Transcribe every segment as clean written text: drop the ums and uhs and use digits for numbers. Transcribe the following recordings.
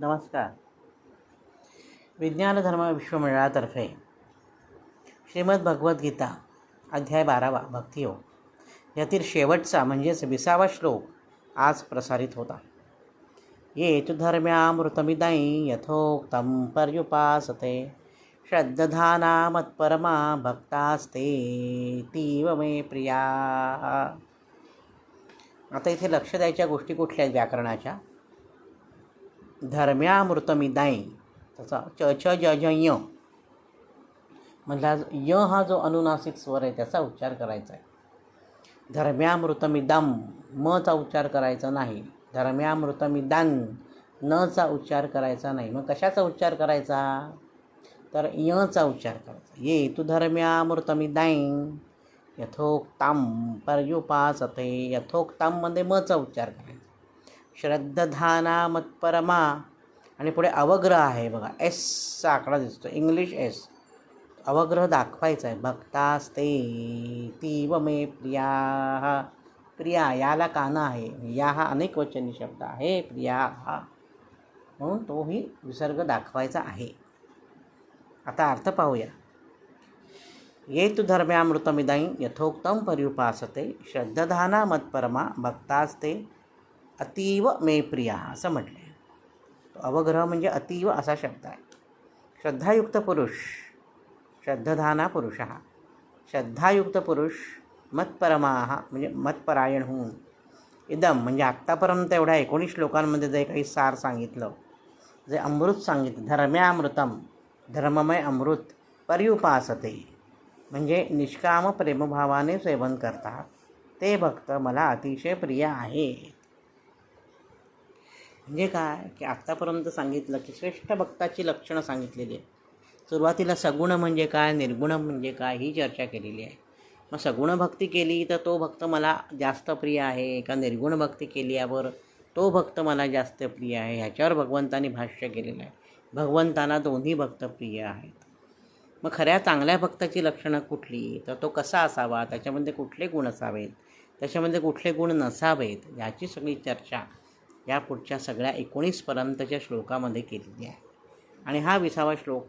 नमस्कार. विज्ञान धर्म विश्वमंडळातर्फे श्रीमद भगवद्गीता अध्याय 12 भक्तियोग यातील शेवटचा म्हणजेच 20वा श्लोक आज प्रसारित होता. ये तु धर्म्यामृतमिदं यथोक्तं पर्युपासते श्रद्धाना मत्परमा भक्तास्ते तीव मे प्रिया. आता इथे लक्ष द्यायच्या गोष्टी कुठल्या आहेत व्याकरणाच्या? धर्म्यामृतमिदाई त्याचा च च ज ज य म्हटला य हा जो अनुनासिक स्वर आहे त्याचा उच्चार करायचा आहे. धर्म्यामृतमिदम मचा उच्चार करायचा नाही. धर्म्यामृतमिदान नचा उच्चार करायचा नाही. मग कशाचा उच्चार करायचा? तर यचा उच्चार करायचा. ये तु धर्म्यामृतमिदाई यथोक्तम पर्युपासते. यथोक्तम मध्ये मचा उच्चार करायचा. श्रद्धाना मत्परमा आणि पुढे अवग्रह आहे बघा, एसचा आकडा दिसतो, इंग्लिश एस. अवग्रह दाखवायचा आहे. भक्तास्ते तीव मे प्रिया. प्रिया याला काना आहे. या हा अनेक वचनी शब्द आहे. प्रिया हा म्हणून तोही विसर्ग दाखवायचा आहे. आता अर्थ पाहूया. ये तु धर्म्यामृतमिदं यथोक्तं पर्युपासते श्रद्धाना मत्परमा भक्तास्ते अतीव मे प्रिया असं म्हटलं आहे. अवग्रह म्हणजे अतीव असा शब्द आहे. श्रद्धायुक्त पुरुष, श्रद्धाना पुरुष, श्रद्धायुक्त पुरुष मत्परमा म्हणजे मत्परायण होऊन, इदम म्हणजे आत्तापर्यंत एवढ्या 19 श्लोकांमध्ये जे काही सार सांगितलं, जे अमृत सांगितलं, धर्म्यामृतम धर्ममय अमृत, पर्युपासते म्हणजे निष्काम प्रेमभावाने सेवन करतात, ते भक्त मला अतिशय प्रिय आहे. म्हणजे काय की आत्तापर्यंत सांगितलं की श्रेष्ठ भक्ताची लक्षणं सांगितलेली आहे. सुरुवातीला सगुण म्हणजे काय, निर्गुण म्हणजे काय ही चर्चा केलेली आहे. मग सगुण भक्ती केली तर तो भक्त मला जास्त प्रिय आहे का निर्गुण भक्ती केल्यावर तो भक्त मला जास्त प्रिय आहे, ह्याच्यावर भगवंतांनी भाष्य केलेलं आहे. भगवंतांना दोन्ही भक्त प्रिय आहेत. मग खऱ्या चांगल्या भक्ताची लक्षणं कुठली, तर तो कसा असावा, त्याच्यामध्ये कुठले गुण असावेत, त्याच्यामध्ये कुठले गुण नसावेत, याची सगळी चर्चा या पुढच्या सगळ्या 19पर्यंतच्या श्लोकामध्ये केलेली आहे. आणि हा 20वा श्लोक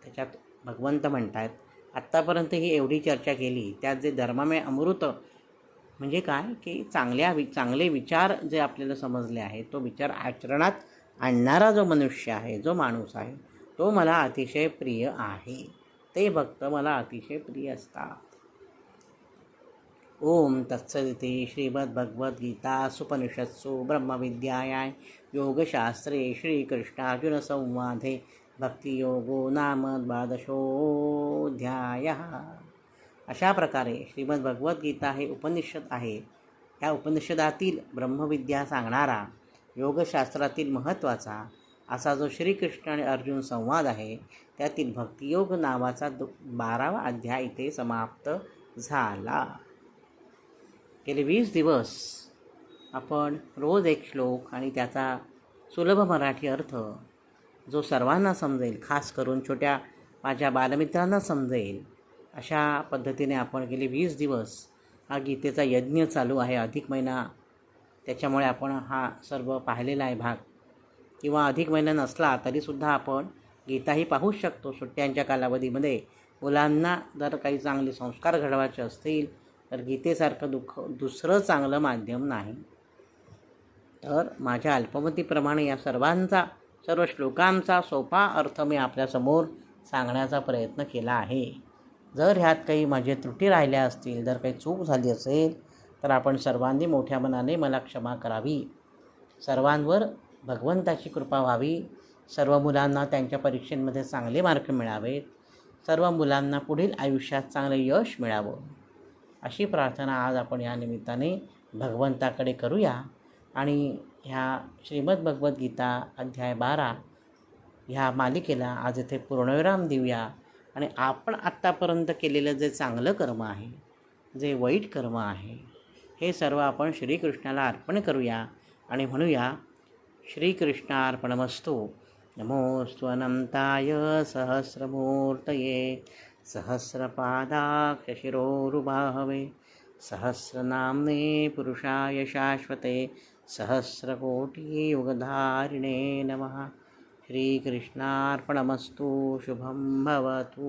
त्याच्यात भगवंत म्हणत आहेत, आत्तापर्यंत ही एवढी चर्चा केली, त्यात जे धर्ममय अमृत म्हणजे काय की चांगले विचार जे आपल्याला समजले आहेत, तो विचार आचरणात आणणारा जो मनुष्य आहे, जो माणूस आहे, तो मला अतिशय प्रिय आहे. ते भक्त मला अतिशय प्रिय असतात. ओम तत्सदिति श्रीमद्भगवद्गीतासूपनिषत्सु ब्रह्मविद्यायां योगशास्त्रे श्रीकृष्णार्जुनसंवादे भक्तियोगो नाम 12ोऽध्यायः. अशा प्रकारे श्रीमद्भगवद्गीता हे उपनिषद आहे. या उपनिषदातील ब्रह्मविद्या सांगणारा, योगशास्त्रातील महत्त्वाचा असा जो श्रीकृष्ण आणि अर्जुन संवाद आहे, त्यातील भक्तियोग नावाचा 12वा अध्याय इथे समाप्त झाला. गेले 20 दिवस आपण रोज एक श्लोक आणि त्याचा सुलभ मराठी अर्थ जो सर्वांना समजेल, खास करून छोट्या माझ्या बालमित्रांना समजेल, अशा पद्धतीने आपण गेले 20 दिवस हा गीतेचा यज्ञ चालू आहे. अधिक महिना, त्याच्यामुळे आपण हा सर्व पाहिलेला आहे भाग. किंवा अधिक महिना नसला तरीसुद्धा आपण गीताही पाहूच शकतो सुट्ट्यांच्या कालावधीमध्ये. मुलांना जर काही चांगले संस्कार घडवायचे असतील तर गीतेसारखं दुसरं चांगलं माध्यम नाही. तर माझ्या अल्पमतीप्रमाणे या सर्व श्लोकांचा सोपा अर्थ मी आपल्यासमोर सांगण्याचा प्रयत्न केला आहे. जर ह्यात काही माझे त्रुटी राहिल्या असतील, जर काही चूक झाली असेल तर आपण सर्वांनी मोठ्या मनाने मला क्षमा करावी. सर्वांवर भगवंताची कृपा व्हावी. सर्व मुलांना त्यांच्या परीक्षेमध्ये चांगले मार्क मिळावेत. सर्व मुलांना पुढील आयुष्यात चांगले यश मिळावं, अशी प्रार्थना आज आपण या निमित्ताने भगवंताकडे करूया. आणि ह्या श्रीमद भगवद्गीता अध्याय 12 ह्या मालिकेला आज इथे पूर्णविराम देऊया. आणि आपण आत्तापर्यंत केलेलं जे चांगलं कर्म आहे, जे वाईट कर्म आहे, हे सर्व आपण श्रीकृष्णाला अर्पण करूया आणि म्हणूया, श्रीकृष्णार्पणमस्तु. नमोऽस्तु अनंताय सहस्रमूर्तये सहस्रपादाक्षशिरोरुबाहवे सहस्रनाम्ने पुरुषाय शाश्वते सहस्रकोटियुगधारिणे नमः. श्रीकृष्णार्पणमस्तु. शुभं भवतु.